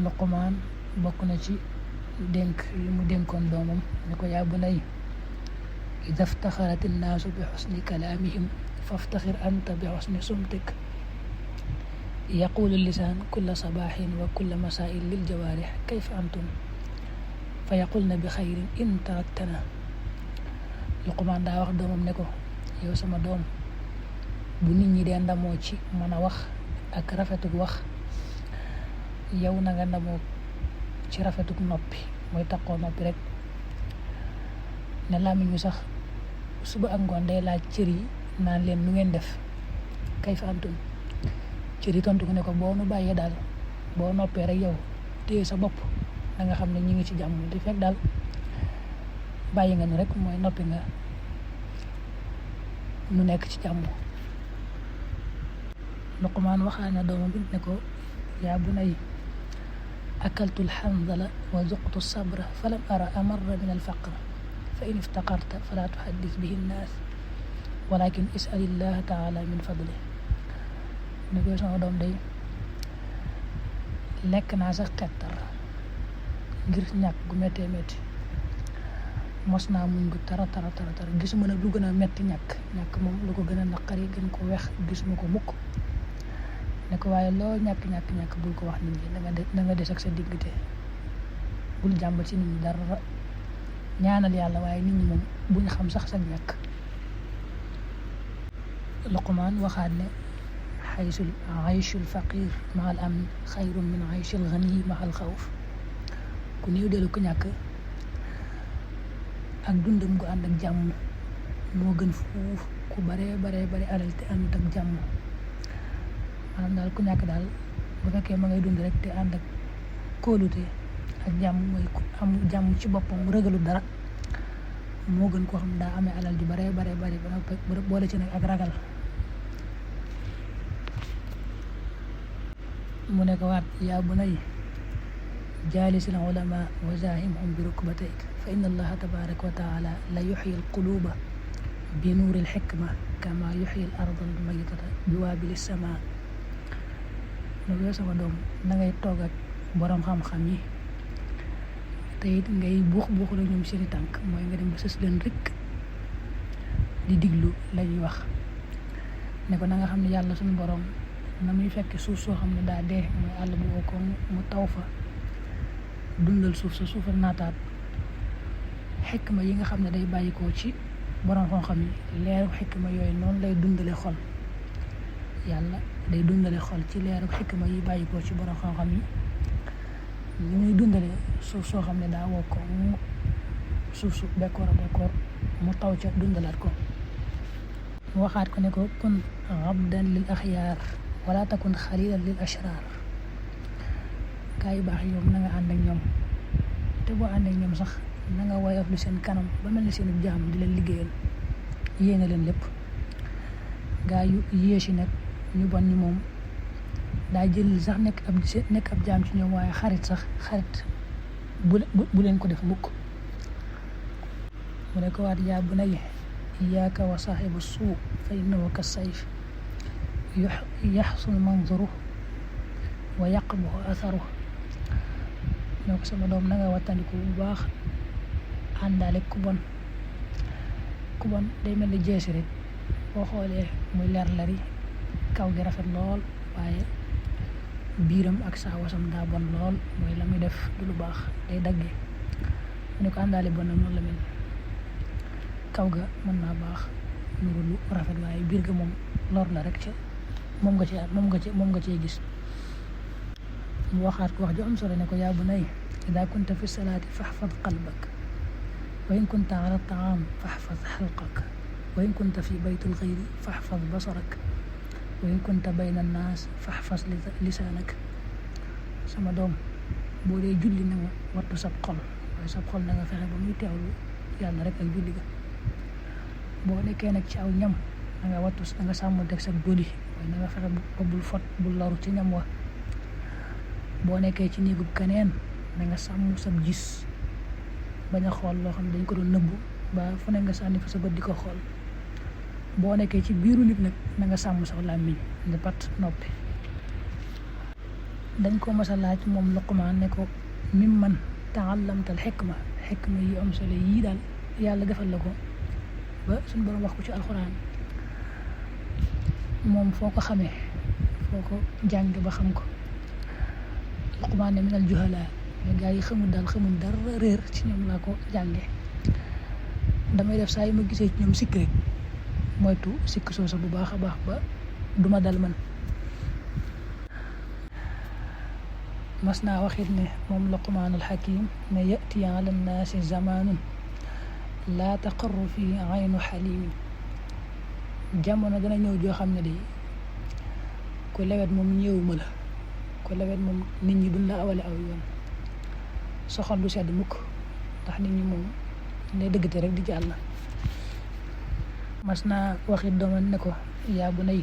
Luqmaan bokk na ci dénk yi mu dénkoon doomam ne ko yaa bunay ida ftaxarat innaasu bi xusni kalaamihim faftaxir anta bi xusni sumtik yaqulu lisaan kulla sabaaxin wa kulla masaain lil jawaarix kayfa antum fa yaqulna bi xayrin in taraktana. Luqmaan daa wax doomam ne ko yow sama doom, bu nit ñi dee ndamoo ci mën a wax ak rafetuk wax, yow na nga ndamoo ci rafetuk noppi, mooy taqoo noppi rek. ne làmmiñ wi sax suba ak ngoon day laaj cër yi naan leen nu ngeen def, kayfa antum. cër yi tontu ko ne ko boo nu bàyyee daal, boo noppee rek yow téye sa bopp, da nga xam ne ñi ngi ci jàmm. di fekk daal bàyyi nga nu rek mooy noppi nga, nu nekk ci jàmm. Luqmaan waxaa na doomam bi ne ko yaa bunay akaltu alxandala wa zuqtu sabra falam ara amarra min alfaqr fa in iftaqarta fala tuhaddis bihi nnaas walakin isalillaha taala min fadli. ne ko sama doom day lekk naa sax xettar ngir ñàkk gu méttee métti, mos naa muñ gu tara gisuma nag lu gën a metti ñàkk moom lu ko gën a naqari gën ko wex gisuma ko mukk. ne ko waaye loo ñàkk bul ko wax nit ñi, na nga des ak sa diggante, bul jàmbat ci nit ñi dara, ñaanal yàlla waaye nit ñi moom buñ xam sax sa ñàkk. Luqmaan waxaat ne aychul faqir ma al amn xayrun min aychil ganiyi ma al xawf. ku néew deelu ko ñàkk ak dundam gu ànd ak jàmm moo gën fuuf ku bare alal te ànd ak jàmm. maanaam daal ku ñàkk daal bu fekkee ma ngay dund rek te ànd ak kóolute ak jàmm, mooy ku am jàmm ci boppam rëgalu dara, moo gën koo xam daa amee alal ju bare ba boole ci nag ak ragal. mu ne ko waat yaa bunay jaalisil ulama wa zaahimhum bi rukbatayk fa inna allaha tabaraka wa taala la yuxyi alquluba bi nuuri alxikma kama yuxyi al arda almaytata bi waabili sama. ne ko sama doom na ngay toog ak borom xam-xam yi te it ngay buux la ñoom seeni tànk, mooy nga dem ba sës leen rek di diglu lañuy wax. ne ko na nga xam ne yàlla suñu borom na muy fekk suuf soo xam ne daa dee, mooy àll bu woo ko mu taw fa dundal suuf sa suufa naataat, xikma yi nga xam ne day bàyyikoo ci borom xam-xam yi, leeru xikma yooyu noonu lay dundale xol. yàlla day dundale xol ci leeru xikma yi bàyyikoo ci borom xam-xam yi, li muy dundale suuf soo xam ne daa woo ko mu suuf su bekkoor mu taw ca dundalaat ko. mu waxaat ko ne ko kun abdan lil axyaar wala takun xalilan lil ashrar. gaa yu baax yow na nga ànd ak ñoom, te boo ànd ak ñoom sax na nga woyof lu seen kanam ba mel ni seen jaam di leen liggéeyal, yéene leen lépp. gaa yu yéesi nag ñu bon ñi moom daa jël sax nekk ab jaam ci ñoom, waaye xarit bu leen ko def mukk. mu ne ko waat yaa bunayya iyyaka wa saahiba suu fa innahu ka sayf yaxsunu manzuruhu wa yaqbuhu atharuhu. ne ko sama doom na nga wattandiku bu baax àndaale ku bon day mel ni jeesi rek, boo xoolee muy leer lari, kaw gi rafet lool waaye biiram ak saawasam daa bon lool, mooy la muy def du lu baax, day dagge. mu ne ko àndaale bon nag noonu la mel, kaw ga mën naa baax nuru lu rafet waaye biir ga moom lor la rek ca moom nga cee gis. mu waxaat ko wax ju am solo ne ko yaa bunay ida kunta fi salaati faxfad qalbak wa in kunta ala taam faxfad xalqak wa in kunta fi baytul xayri faxfad basarak wa in kunta bayna annaas faxfad lisaanak. sama doom boo dee julli na nga wattu sab xol, waaye sab xol na nga fexe ba muy teewlu yàlla rek ak julli ga. boo nekkee nag ci aw ñam na nga wattu, na nga sàmm deg sa bëli, waaye na nga fexe ba bul fot bul loru ci ñam wa. boo nekkee ci néegub keneen na nga sàmm sab gis, bañ a xool loo xam ne dañ ko doon nëbbu ba fu ne nga sànni fa sa bët di ko xool. boo nekkee ci biiru nit nag na nga sàmm sax làmmiñ nga pat noppi. dañ ko mas a laaj moom Luqmaan ne ko mimman taallamtal xikma yi am solo yii daal yàlla defal la ko ba suñu borom wax ko ci alxuraan moom foo ko xamee foo ko jànge ba xam ko. Luqmaan ne minal juhalaa mais gaa yi xamul dara réer ci ñoom laa ko jànge. damay def saa yi ma gisee ci ñoom sikk rek moytu sikk soosa bu baax a baax ba duma dal man. mas naa waxit ne moom Luqmaanul Hakim ne yati ala nnaasi zamaanun laa taqarru fii aynu xalimin. jamono dana ñëw joo xam ne de ku lewet moom ñëwuma la, ku lewet moom nit ñi duñ la awale aw yoon, soxal du sedd mukk ndax nit ñi moom ne dëggate rek di jàll. mas naa waxit doomam ne ko yaa bunay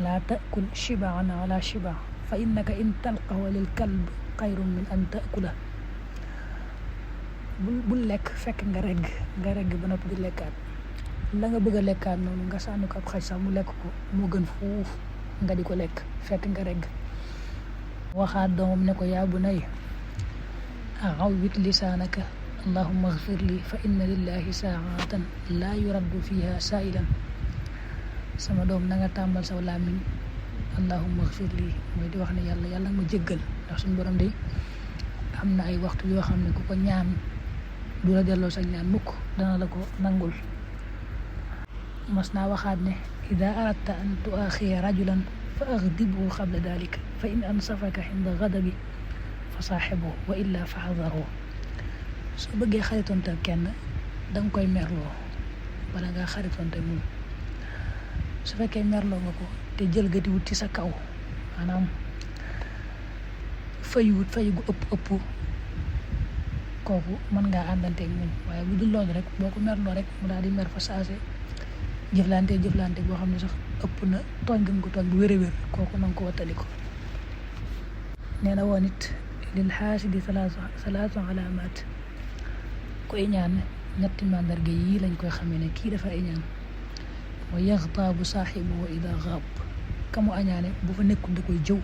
laa taakul shibaan ala shiba fa innaka in talqahu lil kalb xayrun min an taakula. bul lekk fekk nga regg ba noppi di lekkaat la nga bëgg a lekkaat noonu nga sànni ko ab xaj sax mu lekk ko moo gën fuuf nga di ko lekk fekk nga regg. waxaat doomam ne ko yaa bunay awwit lisaanaka allahumma ighfir li fa inna lillahi saa'atan laa yuraddu fiha saa'ilan. sama doom na nga tàmbal saw làmmiñ allahumma ighfir li mooy di wax ne yàlla ma jéggal ndax suñu borom de am na ay waxtu yoo xam ne ku ko ñaan du la delloo sa ñaan mukk dana la ko nangul. mas naa waxaat ne ida aradta an tuaxiya rajulan fa aghdibhu qabla dalika fa in ansafaka inda ghadabi fa saaxibu wa illa fa xadaru. soo bëggee xaritoonte kenn danga koy merloo bala ngaa xaritoonte moom. su fekkee merloo nga ko te jël gati wut ci sa kaw maanaam fay gu ëpp kooku mën ngaa àndanteeg moom, waaye bu dul loolu rek boo ko merloo rek mu daal di mer fa saase jëflante boo xam ne sax ëpp na tooñ nga ko tooñ bu wér kooku na nga ko wattali ko. nee na woon it lil xaasidi salaatu alaamaat ku iñaan ñetti màndarga yii lañ koy xamee ne kii dafa iñaan. wa yaxtaabu saaxibuhu ida gaab ka mu añaane bu fa nekkul da koy jëw.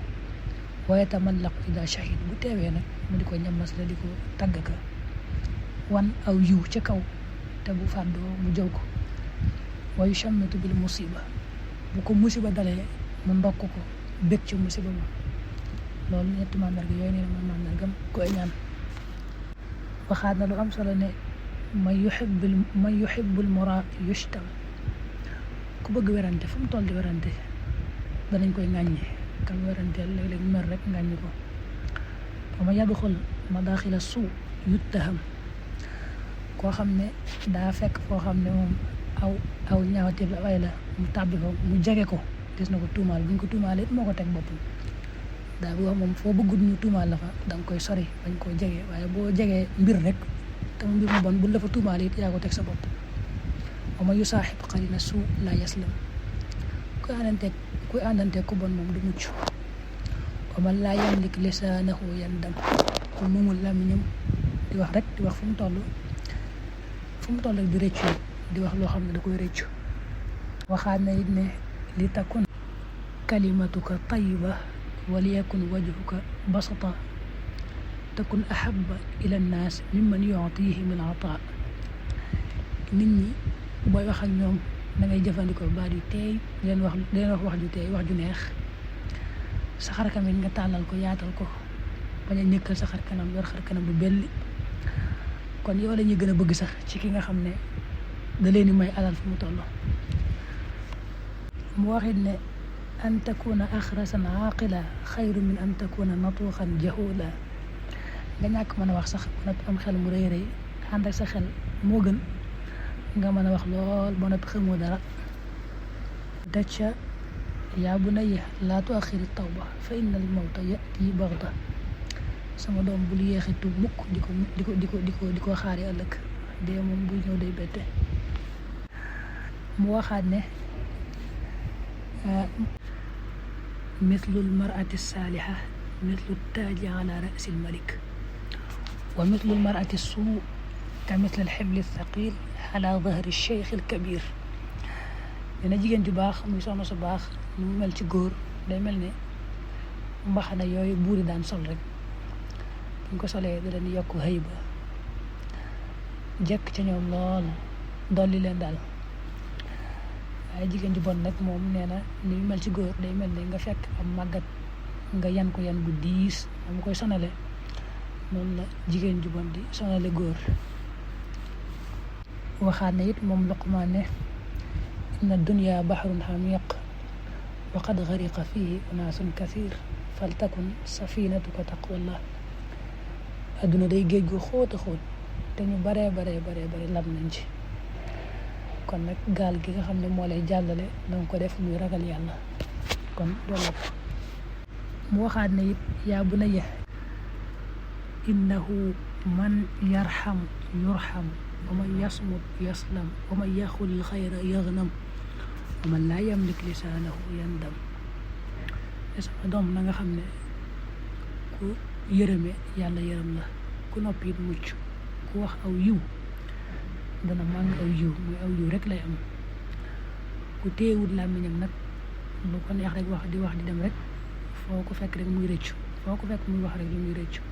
wa yatamallaqu ida shahid bu teewee nag mu di ko ñammas la di ko tagg ka wan aw yiw ca kaw te bu fàddoo mu jëw ko. wa yushammitu bil musiba bu ko musiba dalee mu ndokk ko bég ca musiba ma. loolu ñetti màndarga yooyu nee na mooy màndargam ko iñaan. waxaat na lu am solo ne man yuhibbul mura yushtam. ku bëgg werante fu mu toll di werante danañ koy ŋàññi kam weranteel léeg-léeg mer rek ŋàññi ko. wa man yadxul madaaxila suu yuttaham. koo xam ne daa fekk foo xam ne moom aw ñaawteef la way la mu tàbbi ko mu jege ko des na ko tuumaal buñ ko tuumaalee it moo ko teg boppam. daa bu wax moom foo bëggut ñu tuumaal la fa danga koy sori bañ koo jege, waaye boo jegee mbir rek te mu mbir mu bon buñ la fa tuumaalee it yaa ko teg sa bopp. wa man yusaaxib qarina suu laa yaslam. kuy àndanteeg ku bon moom du mucc. wa man laa yamlik lisaanahu yandam. ku moomul làmmiñam di wax rek di wax fu mu toll rek di rëccu di wax loo xam ne da koy rëccu. waxaat na it ne li takun kalimatuka tayiba wa liyakun wajhuka basata takun ahabba ila nnaas mimman yu'tihim al-ataa. nit ñi booy wax ak ñoom da ngay jëfandikoo baat yu teey di leen wax ju teey wax ju neex. sa xar kanam nga tàllal ko yaatal ko bañ a ñëkkal sa xar kanam yor xar kanam bu belli. kon yow la ñuy gën a bëgg sax ci ki nga xam ne da leen di may alal fu mu toll. mu waxit ne an takuna axrasan aaqila xayru min an takuna natuuxan jahula. nga ñàkk mën a wax sax ba noppi am xel mu rëy rëy ànd ak sa xel moo gën nga mën a wax lool ba noppi xamoo dara. dacca yaa bunayya laa tuaxiri tawba fa inna al mawta yati baxta. sama doom bul yéexi tuub mukk di ko xaari ëllëg dee moom buy ñëw day bette. mu waxaat ne mislul mar'ati saaliha mislu taaji ala ra'sil malik wa mislul mar'ati suu ka misl al xibli thaqil ala dahri cheikh al kabir. dina jigéen ju baax muy soxna su baax ni mu mel ci góor day mel ne mbaxana yooyu buuri daan sol rek buñ ko solee da leen yokk xëy ba jekk ca ñoom lool dolli leen daal. waaye jigéen ju bon nag moom nee na ni mu mel ci góor day mel ne nga fekk am màggat nga yan ko yan gu diis mu koy sonale noonu la jigéen ju bon di sonale góor. waxaat na it moom Luqmaan ne inna dunya bahrun hamiq wa qad gariqa fihi unaasun kathir faltakun safinatuka taqwallah. adduna day géej gu xóot a xóot te ñu baree lab nañ ci. kon nag gaal gi nga xam ne moo lay jàllale danga ko def muy ragal yàlla kon doo lab. mu waxaat ne it yaa bunayya innahu man yarham yurham wa man yasmut yaslam wa man yaxul xayra yagnam wa man laa yamlik lisaanahu yandam. sama doom na nga xam ne ku yërëme yàlla yërëm la, ku noppi it mucc, ku wax aw yiw dana màng aw yiw, muy aw yiw rek lay am. ku téewut làmmiñam nag lu ko neex rek wax di dem rek foo ko fekk rek muy rëccu, foo ko fekk muy wax rek li muy rëccu.